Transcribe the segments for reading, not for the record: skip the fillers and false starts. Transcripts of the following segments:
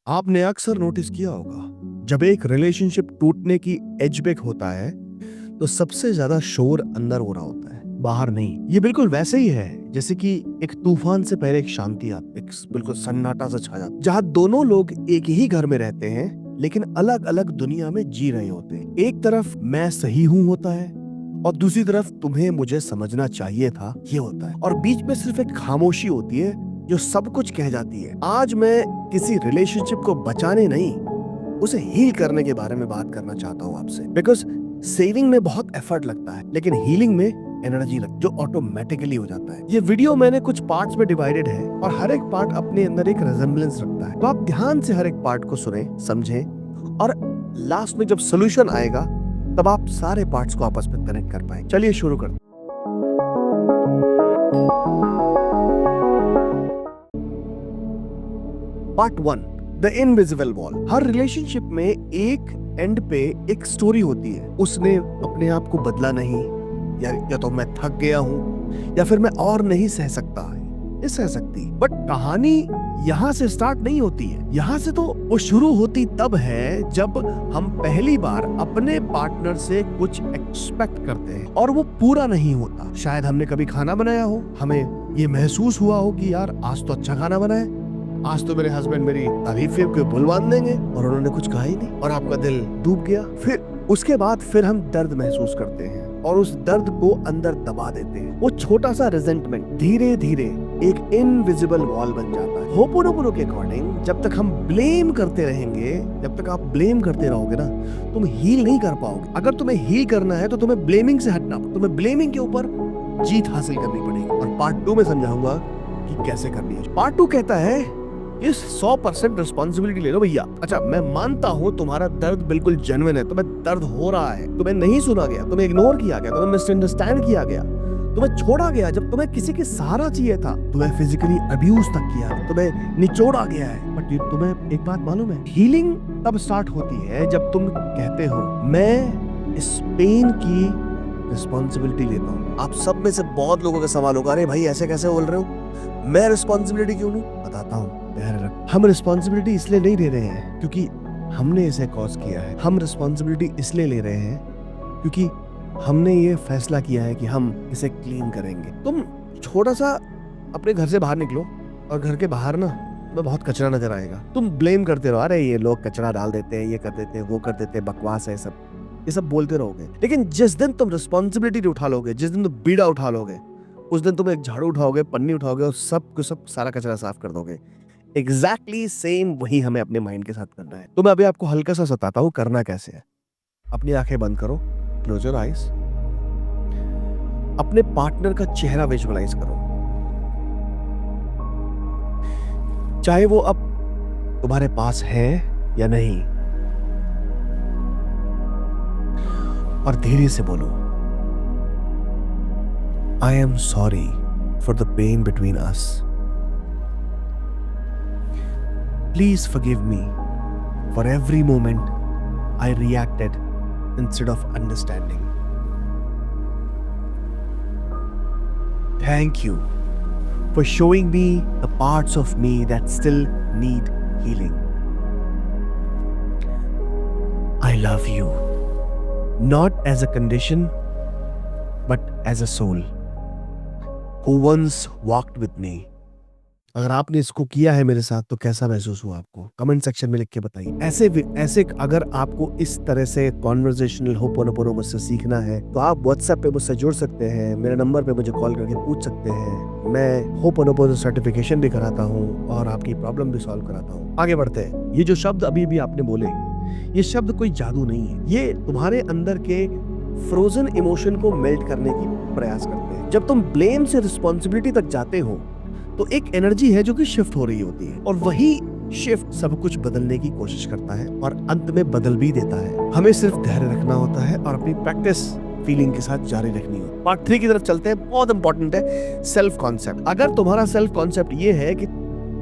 आपने अक्सर नोटिस किया होगा, जब एक रिलेशनशिप टूटने की एज पे होता है तो सबसे ज्यादा शोर अंदर हो रहा होता है, बाहर नहीं। ये बिल्कुल वैसे ही है जैसे कि एक तूफान से पहले एक शांति आती, एक बिल्कुल सन्नाटा सा छा जाता, जहां दोनों लोग एक ही घर में रहते हैं लेकिन अलग अलग दुनिया में जी रहे होते हैं। एक तरफ मैं सही हूं होता है और दूसरी तरफ तुम्हें मुझे समझना चाहिए था ये होता है, और बीच में सिर्फ एक खामोशी होती है जो सब कुछ कह जाती है। आज मैं किसी रिलेशनशिप को बचाने नहीं, उसे हील करने के बारे में बात करना चाहता हूँ आपसे। बिकॉज सेविंग में बहुत एफर्ट लगता है लेकिन हीलिंग में एनर्जी लगती जो ऑटोमेटिकली हो जाता है। ये वीडियो मैंने कुछ पार्ट्स में डिवाइडेड है और हर एक पार्ट अपने अंदर एक रिजेम्बलेंस रखता है, तो आप ध्यान से हर एक पार्ट को सुने, समझें, और लास्ट में जब सोल्यूशन आएगा तब आप सारे पार्ट्स को आपस में कनेक्ट कर पाए। चलिए शुरू करते हैं। Part 1, the invisible wall. Her relationship में एक एंड पे एक स्टोरी होती है। उसने अपने आप को बदला नहीं, या तो मैं थक गया हूं, या फिर मैं और नहीं सह सकती। बट कहानी यहाँ से स्टार्ट नहीं होती है। यहाँ से तो वो शुरू होती तब है जब हम पहली बार अपने पार्टनर से कुछ एक्सपेक्ट करते हैं और वो पूरा नहीं होता। शायद हमने कभी खाना बनाया हो, हमें ये महसूस हुआ हो कि यार आज तो अच्छा खाना बना है, आज तो मेरे हस्बैंड मेरी तारीफें के पुल बांध देंगे, और उन्होंने कुछ कहा ही नहीं और आपका दिल डूब गया। फिर उसके बाद फिर हम दर्द महसूस करते हैं और उस दर्द को अंदर दबा देते हैं। वो छोटा सा रिजेंटमेंट धीरे धीरे एक इनविजिबल वॉल बन जाता है। होपोनोपोनो के अकॉर्डिंग जब तक हम ब्लेम करते रहेंगे, जब तक आप ब्लेम करते रहोगे ना, तुम हील नहीं कर पाओगे। अगर तुम्हें हील करना है तो तुम्हें ब्लेमिंग से हटना, तुम्हें ब्लेमिंग के ऊपर जीत हासिल करनी पड़ेगी, और पार्ट 2 में समझाऊंगा कि कैसे करनी है। पार्ट 2 कहता है इस 100% रिस्पॉन्सिबिलिटी ले लो भैया। अच्छा, मैं मानता हूँ तुम्हारा दर्द बिल्कुल जेन्युइन है, तुम्हें दर्द हो रहा है, तुम्हें नहीं सुना गया, तुम्हें इग्नोर किया गया, तुम्हें मिसअंडरस्टैंड किया गया, तुम्हें छोड़ा गया जब तुम्हें किसी की सहारा चाहिए था, तुम्हें फिजिकली अब्यूज तक किया, तुम्हें निचोड़ा गया है। बट तुम्हें एक बात मालूम है, हीलिंग तब स्टार्ट होती है जब तुम कहते हो मैं इस पेन की रिस्पॉन्सिबिलिटी लेता हूँ। आप सब में से बहुत लोगों का सवाल होगा, अरे भाई ऐसे कैसे बोल रहे हो, मैं रिस्पॉन्सिबिलिटी क्यों लूं? बताता हूँ। हम रिस्पॉन्सिबिलिटी इसलिए नहीं ले रहे हैं क्योंकि हमने इसे कॉज किया है। हम रिस्पॉन्सिबिलिटी इसलिए ले रहे हैं क्योंकि हमने ये फैसला किया है कि हम इसे क्लीन करेंगे। तुम छोटा सा अपने घर से बाहर निकलो और घर के बाहर ना तुम्हें बहुत कचरा नजर आएगा। तुम ब्लेम करते रहो, अरे ये लोग कचरा डाल देते हैं, ये कर देते हैं, वो कर देते हैं, बकवास है सब, ये सब बोलते रहोगे। लेकिन जिस दिन तुम रिस्पॉन्सिबिलिटी उठा लोगे, जिस दिन तुम बीड़ा उठा लोगे, उस दिन तुम एक झाड़ू उठाओगे, पन्नी उठाओगे और सब सारा कचरा साफ कर दोगे। एग्जैक्टली सेम वही हमें अपने माइंड के साथ करना है। तो मैं अभी आपको हल्का सा बताता हूँ करना कैसे है। अपनी आंखें बंद करो, क्लोज योर आईज। अपने पार्टनर का चेहरा विजुअलाइज करो, चाहे वो अब तुम्हारे पास है या नहीं, और धीरे से बोलो, I am sorry for the pain between us. Please forgive me for every moment I reacted instead of understanding. Thank you for showing me the parts of me that still need healing. I love you, not as a condition, but as a soul who once walked with me. अगर आपने इसको किया है मेरे साथ तो कैसा महसूस हुआ आपको, कमेंट सेक्शन में लिख के बताइए। ऐसे अगर आपको इस तरह से कॉन्वर्सेशनल होपोनोपोनो मुझसे सीखना है तो आप व्हाट्सएप पे मुझसे जुड़ सकते हैं, मेरे नंबर पे मुझे कॉल करके पूछ सकते हैं। मैं होपोनोपोनो सर्टिफिकेशन भी कराता हूँ और आपकी प्रॉब्लम भी सॉल्व कराता हूँ। आगे बढ़ते हैं। ये जो शब्द अभी भी आपने बोले, ये शब्द कोई जादू नहीं है, ये तुम्हारे अंदर के फ्रोजन इमोशन को मेल्ट करने की प्रयास करते हैं। जब तुम ब्लेम से रिस्पॉन्सिबिलिटी तक जाते हो तो एक एनर्जी है जो कि शिफ्ट हो रही होती है, और वही शिफ्ट सब कुछ बदलने की कोशिश करता है और अंत में बदल भी देता है। हमें सिर्फ धैर्य रखना होता है और अपनी प्रैक्टिस फीलिंग के साथ जारी रखनी होती है। पार्ट 3 की तरफ चलते हैं। बहुत इंपॉर्टेंट है सेल्फ कॉन्सेप्ट। अगर तुम्हारा सेल्फ कॉन्सेप्ट ये है कि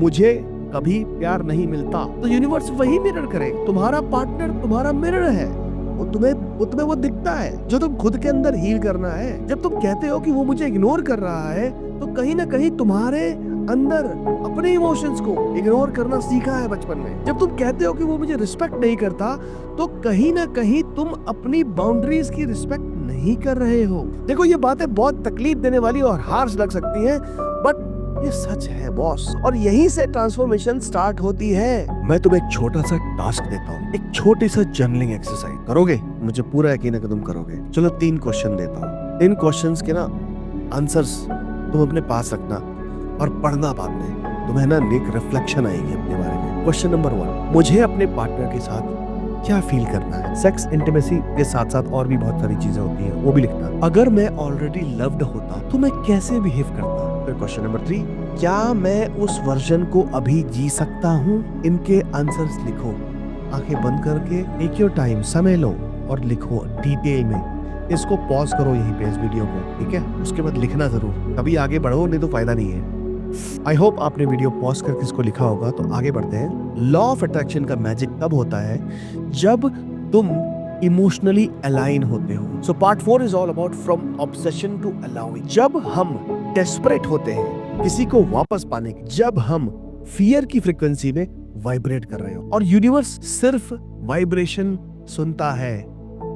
मुझे कभी प्यार नहीं मिलता, तो यूनिवर्स वही मिरर करे। तुम्हारा पार्टनर तुम्हारा मिरर है, वो तुम्हें वो दिखता है जो तुम खुद के अंदर हील करना है। जब तुम कहते हो कि वो मुझे इग्नोर कर रहा है, तो कहीं ना कहीं तुम्हारे अंदर अपने इमोशंस को इग्नोर करना सीखा है बचपन में। जब तुम कहते हो कि वो मुझे रिस्पेक्ट नहीं करता, तो कहीं ना कहीं तुम अपनी बाउंड्रीज की रिस्पेक्ट नहीं कर रहे हो। देखो, ये बातें बहुत तकलीफ देने वाली और हार्श लग सकती हैं, बट ये सच है बॉस, और यहीं से ट्रांसफॉर्मेशन स्टार्ट होती है। मैं तुम्हें एक छोटा सा टास्क देता हूँ, एक छोटी सा जर्नलिंग एक्सरसाइज करोगे? मुझे पूरा यकीन है कि तुम करोगे। चलो 3 क्वेश्चन देता हूँ। इन क्वेश्चंस के ना आंसर्स तुम अपने पास रखना और पढ़ना बाद में। तुम्हें ना एक रिफ्लेक्शन आएगी अपने बारे में। क्वेश्चन नंबर 1, मुझे अपने पार्टनर के साथ क्या फील करना है? सेक्स, इंटीमेसी के साथ साथ और भी बहुत सारी चीजें होती हैं, वो भी लिखना। अगर मैं ऑलरेडी लव्ड होता तो मैं कैसे बिहेव करता? फिर क्वेश्चन नंबर 3, क्या मैं उस वर्जन को अभी जी सकता हूँ? इनके आंसर्स लिखो, आंखें बंद करके, टेक योर टाइम, समय लो और लिखो डिटेल में। इसको पॉज करो यहीं पे इस वीडियो को, ठीक है? उसके बाद लिखना जरूर, कभी आगे बढ़ो, नहीं तो फायदा नहीं है। आई होप आपने वीडियो पॉज करके इसको लिखा होगा। तो आगे बढ़ते हैं। लॉ ऑफ अट्रैक्शन का मैजिक तब होता है जब तुम इमोशनली अलाइन होते हो। So part 4 is all about from obsession to allowing. जब हम डेस्परेट होते हैं किसी को वापस पाने की, जब हम फियर की फ्रीक्वेंसी में वाइब्रेट कर रहे हो, और यूनिवर्स सिर्फ वाइब्रेशन सुनता है,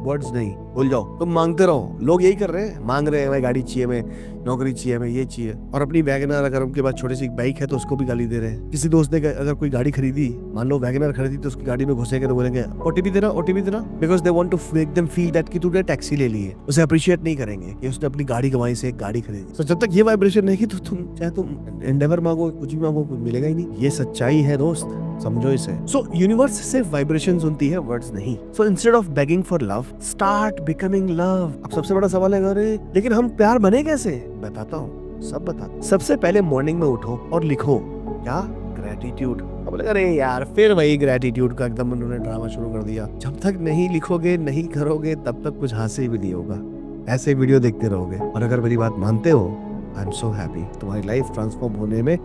वर्ड्स नहीं। भूल जाओ, तुम मांगते रहो। लोग यही कर रहे हैं, मांग रहे हैं, मैं गाड़ी चाहिए, मैं नौकरी चाहिए, मैं ये चाहिए, और अपनी वैगनर, अगर उनके पास छोटी सी बाइक है तो उसको भी गाली दे रहे हैं। किसी दोस्त ने अगर कोई गाड़ी खरीदी, मान लो वैगनर खरीदी, तो उसकी गाड़ी में घुसेंगे तो बोलेंगे ओटीपी देना, ओटीपी देना, because they want to make them feel that कि तूने टैक्सी ले ली है। उसे अप्रिशिएट नहीं करेंगे कि उसने अपनी गाड़ी कमाई से एक गाड़ी खरीदी। तो जब तक ये वाइब्रेशन नहीं की, तो तुम चाहे तुम एंडेवर मांगो, कुछ भी मांगो, कुछ मिलेगा ही नहीं। ये सच्चाई है दोस्त, समझो इसे। सो यूनिवर्स सिर्फ वाइब्रेशन सुनती है, वर्ड्स नहीं। So instead of begging for love, start becoming love. अब सबसे बड़ा सवाल है, अरे लेकिन हम प्यार बने कैसे? बताता हूँ, सब बताता। सबसे पहले मॉर्निंग में उठो और लिखो क्या? ग्रेटिट्यूड। अब बोलेगा अरे यार फिर वही ग्रेटिट्यूड का एकदम उन्होंने ड्रामा शुरू कर दिया। जब तक नहीं लिखोगे, नहीं करोगे, तब तक कुछ हासिल भी नहीं होगा। ऐसे वीडियो देखते रहोगे। और अगर मेरी बात मानते हो, आई एम सो हैप्पी। तुम्हारी लाइफ ट्रांसफॉर्म होने में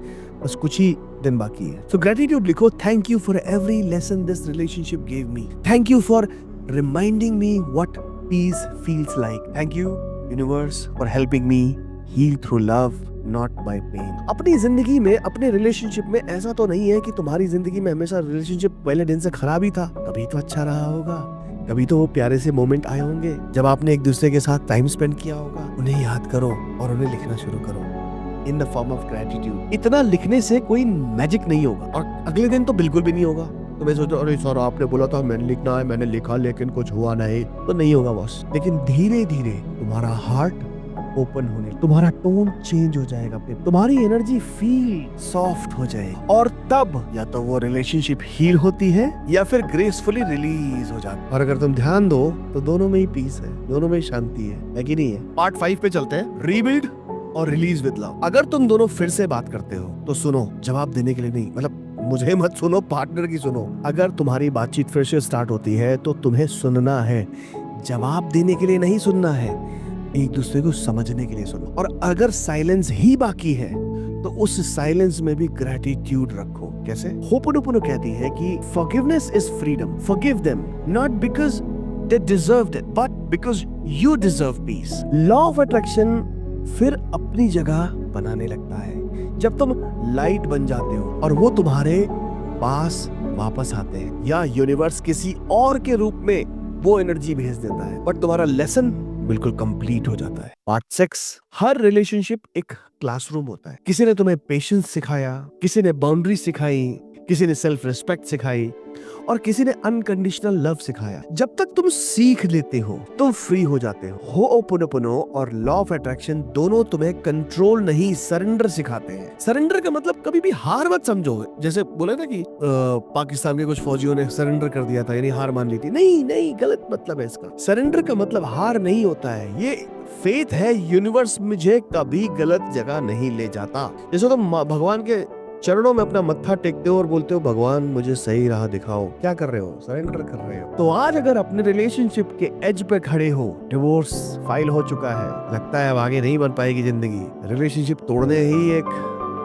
बस कुछ ही दिन बाकी है। सो ग्रेटिट्यूड लिखो। Thank you for every lesson this relationship gave me. Thank you for reminding me what peace feels like. Thank you universe for helping me heal through love, not by pain. अपनी जिंदगी में, अपने relationship में ऐसा तो नहीं है कि तुम्हारी जिंदगी में हमेशा रिलेशनशिप पहले दिन से खराब ही था। कभी तो अच्छा रहा होगा, कभी तो वो प्यारे से मोमेंट आए होंगे जब आपने एक दूसरे के साथ टाइम स्पेंड किया होगा। उन्हें याद करो और उन्हें लिखना शुरू करो in the form of gratitude. इतना लिखने से कोई मैजिक नहीं होगा, और अगले दिन तो बिल्कुल भी नहीं होगा। तो मैं सोचता अरे सर आपने बोला था मैंने लिखना है, मैंने लिखा, लेकिन कुछ हुआ नहीं, तो नहीं होगा बॉस। लेकिन धीरे धीरे तुम्हारा हार्ट ओपन होने, तुम्हारा टोन चेंज हो जाएगा, फिर तुम्हारी एनर्जी फील सॉफ्ट हो जाएगी, और तब या तो वो रिलेशनशिप हील होती है या फिर ग्रेसफुली रिलीज हो जाती है। और अगर तुम ध्यान दो तो दोनों में ही पीस है, दोनों में ही शांति है कि नहीं है? पार्ट 5 पे चलते हैं, रीबिल्ड और रिलीज विद लव। अगर तुम दोनों फिर से बात करते हो तो सुनो, जवाब देने के लिए नहीं, मतलब मुझे मत सुनो, पार्टनर की सुनो। अगर तुम्हारी बातचीत फिर से स्टार्ट होती है तो तुम्हें सुनना है, जवाब देने के लिए नहीं सुनना है, एक दूसरे को समझने के लिए सुनो। और अगर साइलेंस ही बाकी है तो उस साइलेंस में भी ग्रेटिट्यूड रखो। कैसे? होपोनोपोनो कहती है कि forgiveness is freedom. Forgive them not because they deserved it, but because you deserve peace. Law of attraction फिर अपनी जगह बनाने लगता है जब तुम लाइट बन जाते हो और वो तुम्हारे पास वापस आते हैं, या यूनिवर्स किसी और के रूप में वो एनर्जी भेज देता है, बट तुम्हारा लेसन बिल्कुल कंप्लीट हो जाता है। पार्ट 6, हर रिलेशनशिप एक क्लासरूम होता है। किसी ने तुम्हें पेशेंस सिखाया, किसी ने बाउंड्री सिखाई, किसी ने सेल्फ रिस्पेक्ट सिखाई, और किसी ने अनकंडीशनल लव सिखाया। जब तक तुम सीख लेते हो तुम फ्री हो जाते हो। होपोनोपोनो और लॉ ऑफ अट्रैक्शन दोनों तुम्हें कंट्रोल नहीं, सरेंडर सिखाते हैं। सरेंडर का मतलब कभी भी हार मत समझो। जैसे बोले ना कि पाकिस्तान के कुछ फौजियों ने सरेंडर कर दिया था, यानी हार मान ली थी। नहीं नहीं, गलत मतलब है इसका। सरेंडर का मतलब हार नहीं होता है, ये फेथ है। यूनिवर्स मुझे कभी गलत जगह नहीं ले जाता। जैसे तुम भगवान के चरणों में अपना मत्था टेकते हो और बोलते हो भगवान मुझे सही राह दिखाओ, क्या कर रहे हो? सरेंडर कर रहे हो। तो आज अगर अपने रिलेशनशिप के एज पे खड़े हो, डिवोर्स फाइल हो चुका है, लगता है अब आगे नहीं बन पाएगी जिंदगी, रिलेशनशिप तोड़ने ही एक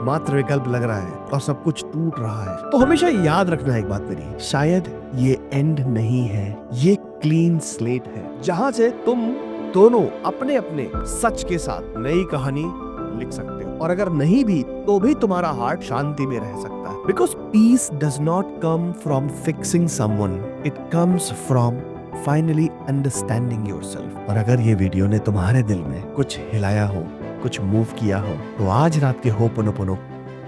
मात्र विकल्प लग रहा है और सब कुछ टूट रहा है, तो हमेशा याद रखना एक बात मेरी, शायद ये एंड नहीं है, ये क्लीन स्लेट है जहां से तुम दोनों अपने अपने सच के साथ नई कहानी लिख सकते हो। और अगर नहीं भी तो भी तुम्हारा हार्ट शांति में रह सकता है। Because peace does not come from fixing someone, it comes from finally understanding yourself. और अगर ये वीडियो ने तुम्हारे दिल में कुछ हिलाया हो, कुछ मूव किया हो, तो आज रात के होपोनोपोनो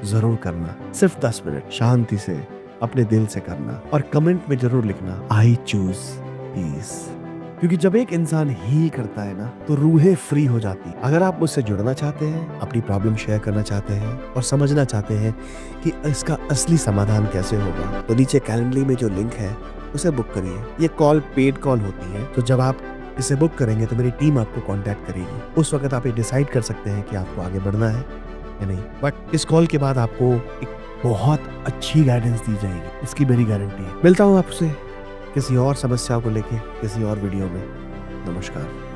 जरूर करना। सिर्फ 10 मिनट शांति से अपने दिल से करना और कमेंट में जरूर लिखना आई चूज पीस। क्योंकि जब एक इंसान ही करता है ना तो रूहें फ्री हो जाती। अगर आप मुझसे जुड़ना चाहते हैं, अपनी प्रॉब्लम शेयर करना चाहते हैं और समझना चाहते हैं कि इसका असली समाधान कैसे होगा, तो नीचे कैलेंडली में जो लिंक है उसे बुक करिए। ये कॉल पेड कॉल होती है, तो जब आप इसे बुक करेंगे तो मेरी टीम आपको कांटेक्ट करेगी। उस वक्त आप ये डिसाइड कर सकते हैं कि आपको आगे बढ़ना है या नहीं। बट इस कॉल के बाद आपको एक बहुत अच्छी गाइडेंस दी जाएगी, इसकी मेरी गारंटी है। मिलता हूँ आपसे किसी और समस्या को लेके किसी और वीडियो में। नमस्कार।